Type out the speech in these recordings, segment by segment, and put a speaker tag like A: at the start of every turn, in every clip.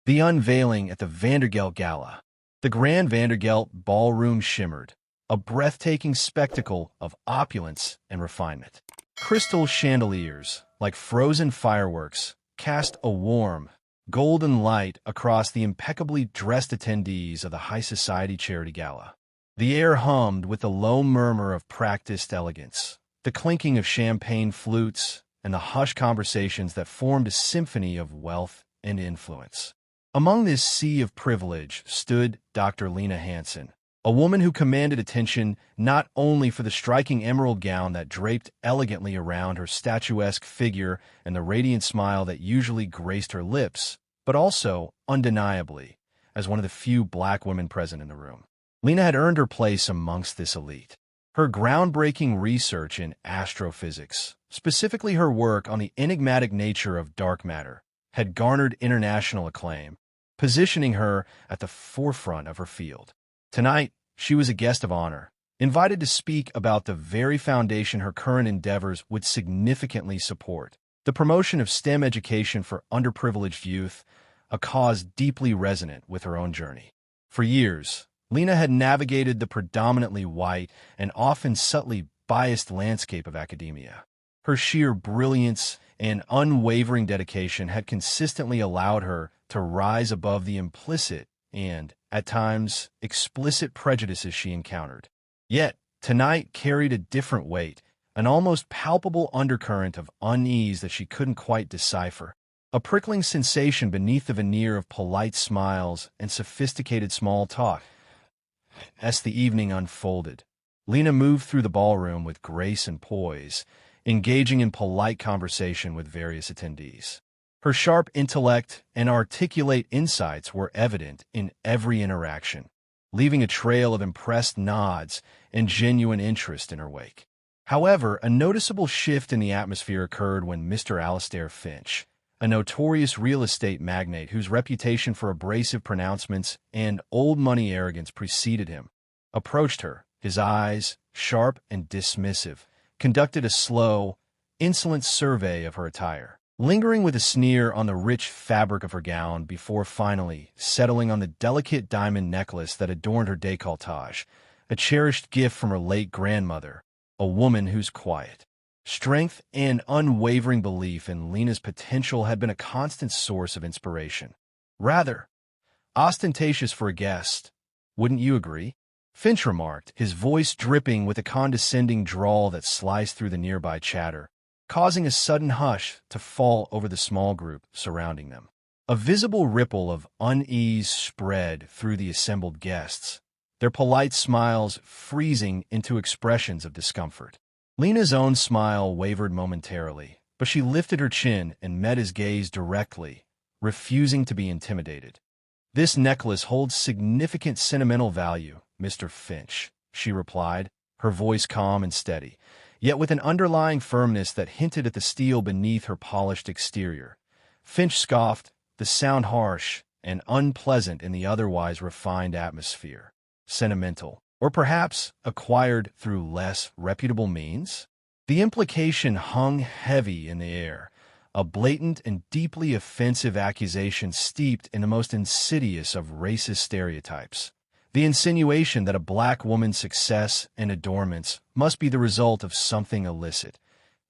A: The unveiling at the Vandergelt Gala. The Grand Vandergelt ballroom shimmered, a breathtaking spectacle of opulence and refinement. Crystal chandeliers, like frozen fireworks, cast a warm, golden light across the impeccably dressed attendees of the high society charity gala. The air hummed with the low murmur of practiced elegance, the clinking of champagne flutes, and the hushed conversations that formed a symphony of wealth and influence. Among this sea of privilege stood Dr. Lena Hansen, a woman who commanded attention not only for the striking emerald gown that draped elegantly around her statuesque figure and the radiant smile that usually graced her lips, but also, undeniably, as one of the few black women present in the room. Lena had earned her place amongst this elite. Her groundbreaking research in astrophysics, specifically her work on the enigmatic nature of dark matter, had garnered international acclaim, positioning her at the forefront of her field. Tonight, she was a guest of honor, invited to speak about the very foundation her current endeavors would significantly support: the promotion of STEM education for underprivileged youth, a cause deeply resonant with her own journey. For years, Lena had navigated the predominantly white and often subtly biased landscape of academia. Her sheer brilliance and unwavering dedication had consistently allowed her to rise above the implicit and, at times, explicit prejudices she encountered. Yet, tonight carried a different weight, an almost palpable undercurrent of unease that she couldn't quite decipher, a prickling sensation beneath the veneer of polite smiles and sophisticated small talk. As the evening unfolded, Lena moved through the ballroom with grace and poise, engaging in polite conversation with various attendees. Her sharp intellect and articulate insights were evident in every interaction, leaving a trail of impressed nods and genuine interest in her wake. However, a noticeable shift in the atmosphere occurred when Mr. Alastair Finch, a notorious real estate magnate whose reputation for abrasive pronouncements and old-money arrogance preceded him, approached her. His eyes, sharp and dismissive, conducted a slow, insolent survey of her attire, lingering with a sneer on the rich fabric of her gown before finally settling on the delicate diamond necklace that adorned her décolletage, a cherished gift from her late grandmother, a woman whose quiet strength and unwavering belief in Lena's potential had been a constant source of inspiration. Rather ostentatious for a guest, wouldn't you agree? Finch remarked, his voice dripping with a condescending drawl that sliced through the nearby chatter, causing a sudden hush to fall over the small group surrounding them. A visible ripple of unease spread through the assembled guests, their polite smiles freezing into expressions of discomfort. Lena's own smile wavered momentarily, but she lifted her chin and met his gaze directly, refusing to be intimidated. "This necklace holds significant sentimental value, Mr. Finch," she replied, her voice calm and steady, yet with an underlying firmness that hinted at the steel beneath her polished exterior. Finch scoffed, the sound harsh and unpleasant in the otherwise refined atmosphere. Sentimental, or perhaps acquired through less reputable means? The implication hung heavy in the air, a blatant and deeply offensive accusation steeped in the most insidious of racist stereotypes. The insinuation that a black woman's success and adornments must be the result of something illicit.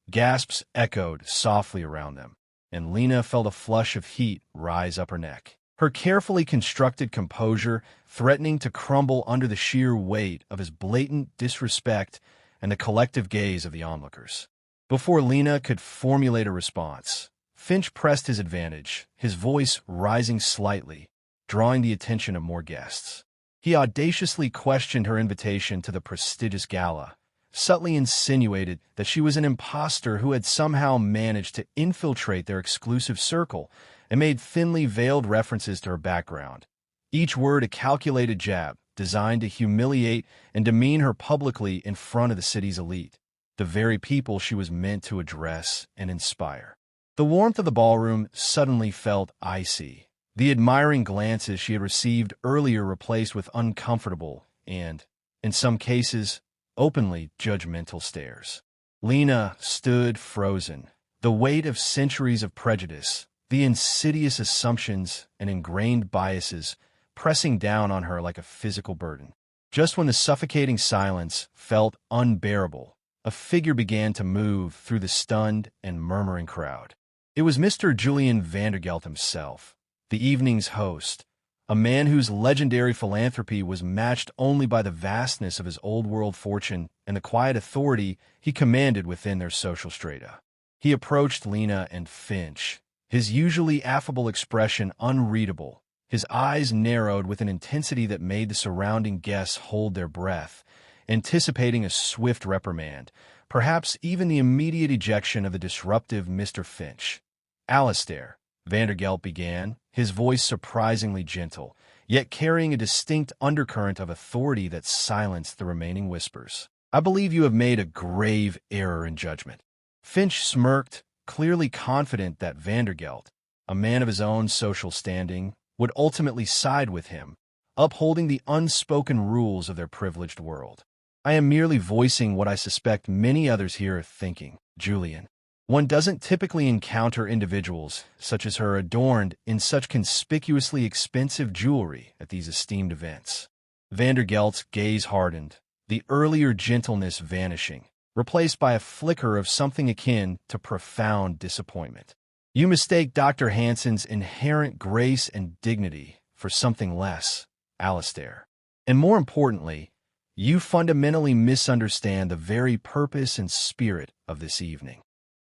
A: Gasps echoed softly around them, and Lena felt a flush of heat rise up her neck, her carefully constructed composure threatening to crumble under the sheer weight of his blatant disrespect and the collective gaze of the onlookers. Before Lena could formulate a response, Finch pressed his advantage, his voice rising slightly, drawing the attention of more guests. He audaciously questioned her invitation to the prestigious gala, subtly insinuated that she was an imposter who had somehow managed to infiltrate their exclusive circle, and made thinly veiled references to her background, each word a calculated jab designed to humiliate and demean her publicly in front of the city's elite, the very people she was meant to address and inspire. The warmth of the ballroom suddenly felt icy, the admiring glances she had received earlier replaced with uncomfortable and, in some cases, openly judgmental stares. Lena stood frozen, the weight of centuries of prejudice, the insidious assumptions and ingrained biases pressing down on her like a physical burden. Just when the suffocating silence felt unbearable, a figure began to move through the stunned and murmuring crowd. It was Mr. Julian Vandergelt himself, the evening's host, a man whose legendary philanthropy was matched only by the vastness of his old-world fortune and the quiet authority he commanded within their social strata. He approached Lena and Finch, his usually affable expression unreadable, his eyes narrowed with an intensity that made the surrounding guests hold their breath, anticipating a swift reprimand, perhaps even the immediate ejection of the disruptive Mr. Finch. "Alistair," Vandergelt began, his voice surprisingly gentle, yet carrying a distinct undercurrent of authority that silenced the remaining whispers. "I believe you have made a grave error in judgment." Finch smirked, clearly confident that Vandergelt, a man of his own social standing, would ultimately side with him, upholding the unspoken rules of their privileged world. "I am merely voicing what I suspect many others here are thinking, Julian. One doesn't typically encounter individuals such as her adorned in such conspicuously expensive jewelry at these esteemed events." Vandergelt's gaze hardened, the earlier gentleness vanishing, replaced by a flicker of something akin to profound disappointment. "You mistake Dr. Hansen's inherent grace and dignity for something less, Alistair. And more importantly, you fundamentally misunderstand the very purpose and spirit of this evening."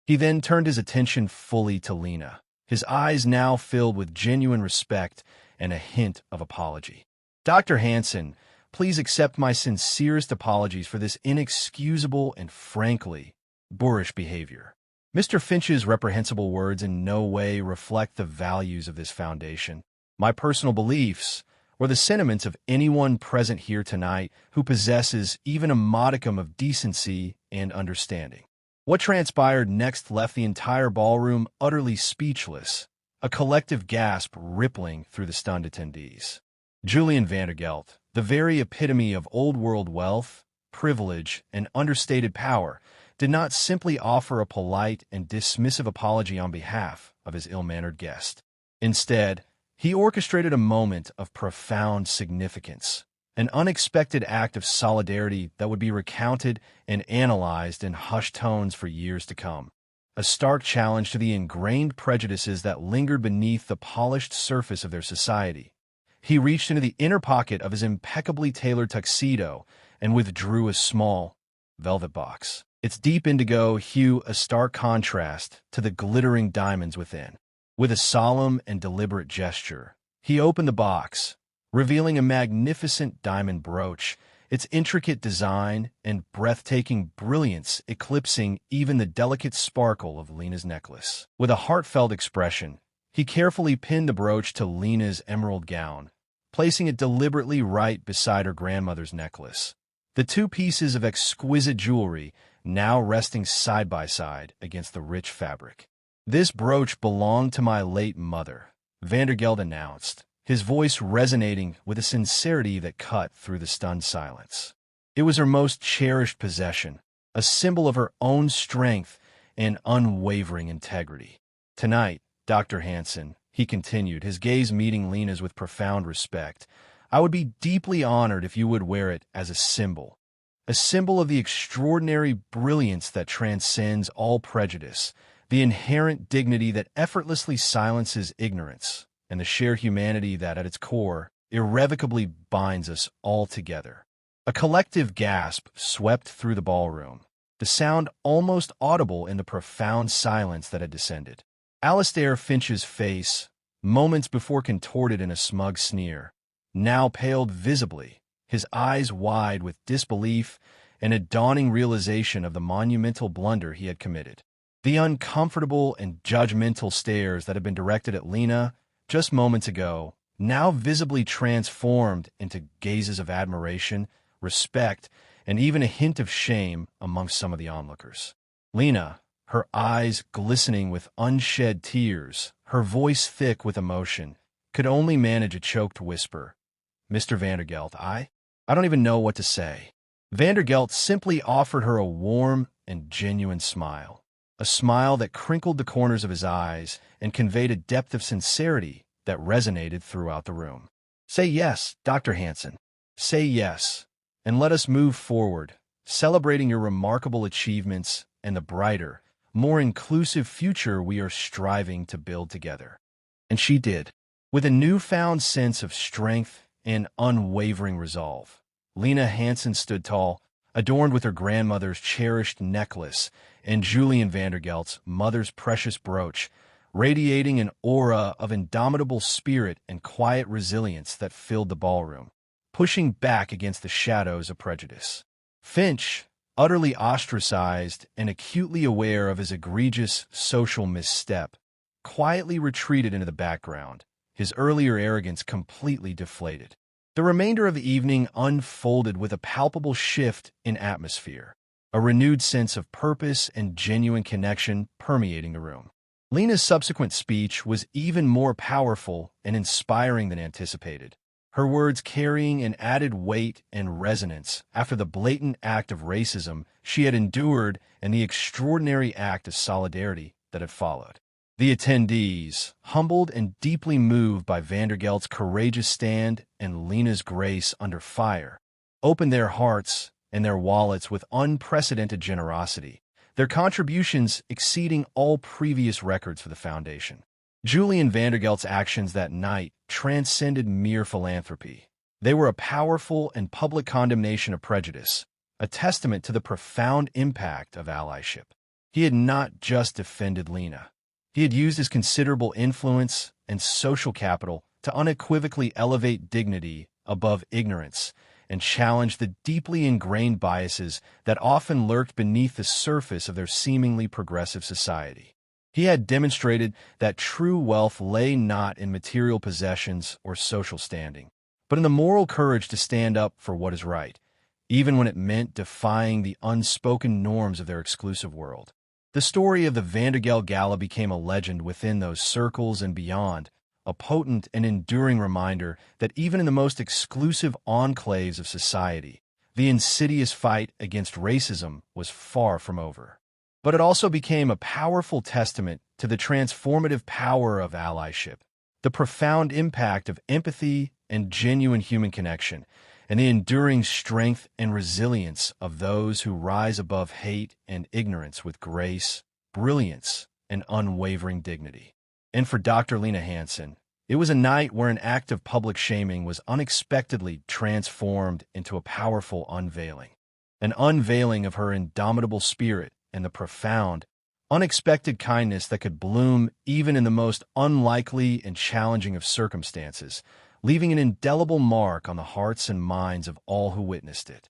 A: He then turned his attention fully to Lena, his eyes now filled with genuine respect and a hint of apology. "Dr. Hansen, please accept my sincerest apologies for this inexcusable and frankly boorish behavior." Mr. Finch's reprehensible words in no way reflect the values of this foundation, my personal beliefs, or the sentiments of anyone present here tonight who possesses even a modicum of decency and understanding. What transpired next left the entire ballroom utterly speechless, a collective gasp rippling through the stunned attendees. Julian Vandergelt, the very epitome of old-world wealth, privilege, and understated power, did not simply offer a polite and dismissive apology on behalf of his ill-mannered guest. Instead, he orchestrated a moment of profound significance, an unexpected act of solidarity that would be recounted and analyzed in hushed tones for years to come. A stark challenge to the ingrained prejudices that lingered beneath the polished surface of their society. He reached into the inner pocket of his impeccably tailored tuxedo and withdrew a small velvet box, its deep indigo hue a stark contrast to the glittering diamonds within. With a solemn and deliberate gesture, he opened the box, revealing a magnificent diamond brooch, its intricate design and breathtaking brilliance eclipsing even the delicate sparkle of Lena's necklace. With a heartfelt expression, he carefully pinned the brooch to Lena's emerald gown, placing it deliberately right beside her grandmother's necklace. The two pieces of exquisite jewelry now resting side by side against the rich fabric. "This brooch belonged to my late mother," Vandergelt announced, his voice resonating with a sincerity that cut through the stunned silence. "It was her most cherished possession, a symbol of her own strength and unwavering integrity. Tonight, Dr. Hansen," he continued, his gaze meeting Lena's with profound respect, "I would be deeply honored if you would wear it as a symbol of the extraordinary brilliance that transcends all prejudice, the inherent dignity that effortlessly silences ignorance, and the shared humanity that, at its core, irrevocably binds us all together." A collective gasp swept through the ballroom, the sound almost audible in the profound silence that had descended. Alistair Finch's face, moments before contorted in a smug sneer, now paled visibly, his eyes wide with disbelief and a dawning realization of the monumental blunder he had committed. The uncomfortable and judgmental stares that had been directed at Lena just moments ago, now visibly transformed into gazes of admiration, respect, and even a hint of shame amongst some of the onlookers. Lena, her eyes glistening with unshed tears, her voice thick with emotion, could only manage a choked whisper. "Mr. Vandergelt, I don't even know what to say." Vandergelt simply offered her a warm and genuine smile. a smile that crinkled the corners of his eyes and conveyed a depth of sincerity that resonated throughout the room. "Say yes, Dr. Hansen. Say yes, and let us move forward, celebrating your remarkable achievements and the brighter, more inclusive future we are striving to build together." And she did. With a newfound sense of strength and unwavering resolve, Lena Hansen stood tall, adorned with her grandmother's cherished necklace and Julian Vandergelt's mother's precious brooch, radiating an aura of indomitable spirit and quiet resilience that filled the ballroom, pushing back against the shadows of prejudice. Finch, utterly ostracized and acutely aware of his egregious social misstep, quietly retreated into the background, his earlier arrogance completely deflated. The remainder of the evening unfolded with a palpable shift in atmosphere, a renewed sense of purpose and genuine connection permeating the room. Lena's subsequent speech was even more powerful and inspiring than anticipated, her words carrying an added weight and resonance after the blatant act of racism she had endured and the extraordinary act of solidarity that had followed. The attendees, humbled and deeply moved by Vandergelt's courageous stand and Lena's grace under fire, opened their hearts and their wallets with unprecedented generosity, their contributions exceeding all previous records for the foundation. Julian Vandergelt's actions that night transcended mere philanthropy. They were a powerful and public condemnation of prejudice, a testament to the profound impact of allyship. He had not just defended Lena. He had used his considerable influence and social capital to unequivocally elevate dignity above ignorance and challenge the deeply ingrained biases that often lurked beneath the surface of their seemingly progressive society. He had demonstrated that true wealth lay not in material possessions or social standing, but in the moral courage to stand up for what is right, even when it meant defying the unspoken norms of their exclusive world. The story of the Vandergelt Gala became a legend within those circles and beyond, a potent and enduring reminder that even in the most exclusive enclaves of society, the insidious fight against racism was far from over. But it also became a powerful testament to the transformative power of allyship, the profound impact of empathy and genuine human connection, and the enduring strength and resilience of those who rise above hate and ignorance with grace, brilliance, and unwavering dignity. And for Dr. Lena Hansen, it was a night where an act of public shaming was unexpectedly transformed into a powerful unveiling, an unveiling of her indomitable spirit and the profound, unexpected kindness that could bloom even in the most unlikely and challenging of circumstances, leaving an indelible mark on the hearts and minds of all who witnessed it.